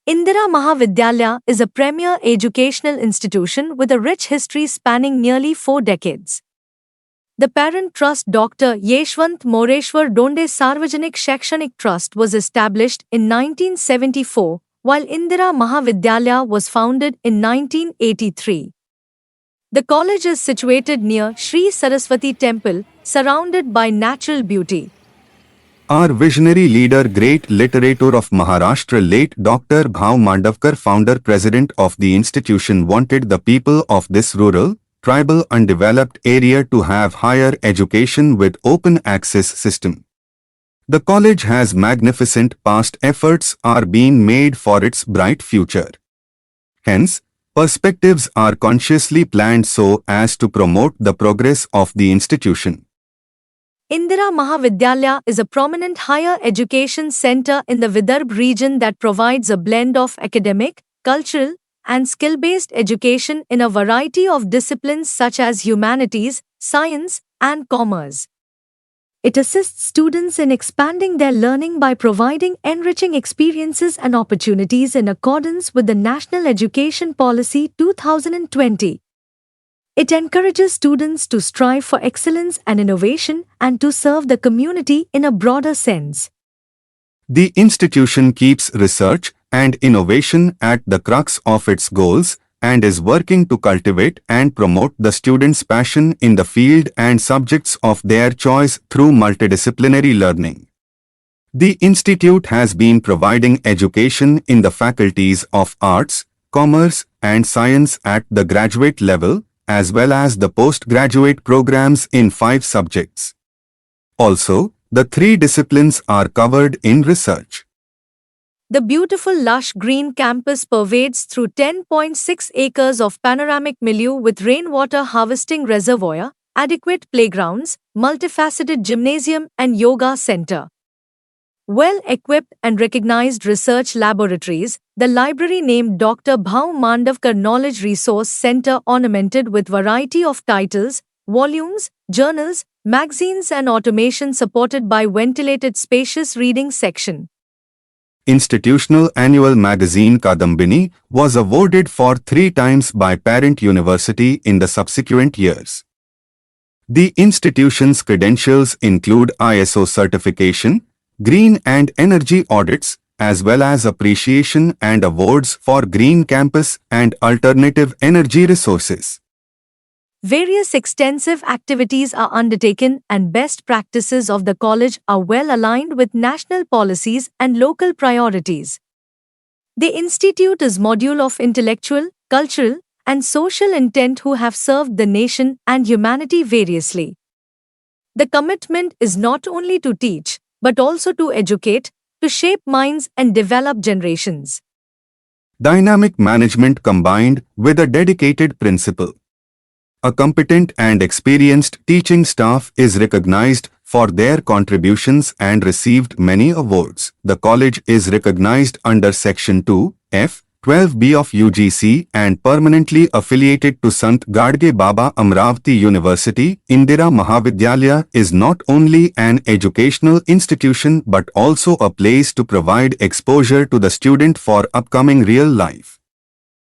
Indira Mahavidyalaya is a premier educational institution with a rich history spanning nearly 4 decades. The parent trust Dr. Yeshwant Moreshwar Donde Sarvajanik Shaikshanik Trust was established in 1974, while Indira Mahavidyalaya was founded in 1983. The college is situated near Sri Saraswati Temple, surrounded by natural beauty. Our visionary leader, great literature of Maharashtra, late Dr. Bhau Mandavkar, founder president of the institution, wanted the people of this rural, tribal undeveloped area to have higher education with open access system. The college has magnificent past efforts are being made for its bright future. Hence, perspectives are consciously planned so as to promote the progress of the institution. Indira Mahavidyalaya is a prominent higher education center in the Vidarbha region that provides a blend of academic, cultural, and skill-based education in a variety of disciplines such as humanities, science, and commerce. It assists students in expanding their learning by providing enriching experiences and opportunities in accordance with the National Education Policy 2020. It encourages students to strive for excellence and innovation and to serve the community in a broader sense. The institution keeps research and innovation at the crux of its goals and is working to cultivate and promote the students' passion in the field and subjects of their choice through multidisciplinary learning. The institute has been providing education in the faculties of arts, commerce, and science at the graduate level, as well as the postgraduate programs in 5 subjects. Also, the 3 disciplines are covered in research. The beautiful lush green campus pervades through 10.6 acres of panoramic milieu with rainwater harvesting reservoir, adequate playgrounds, multifaceted gymnasium and yoga center. Well-equipped and recognized research laboratories, the library named Dr. Bhau Mandavkar Knowledge Resource Center ornamented with variety of titles, volumes, journals, magazines and automation supported by ventilated spacious reading section. Institutional annual magazine Kadambini was awarded for 3 times by parent university in the subsequent years. The institution's credentials include ISO certification, green and energy audits, as well as appreciation and awards for green campus and alternative energy resources. Various extensive activities are undertaken and best practices of the college are well aligned with national policies and local priorities. The institute is module of intellectual, cultural, and social intent who have served the nation and humanity variously. The commitment is not only to teach, but also to educate, to shape minds and develop generations. Dynamic management combined with a dedicated principal. A competent and experienced teaching staff is recognized for their contributions and received many awards. The college is recognized under Section 2(f) 12B of UGC and permanently affiliated to Sant Gadge Baba Amravati University. Indira Mahavidyalaya is not only an educational institution but also a place to provide exposure to the student for upcoming real life.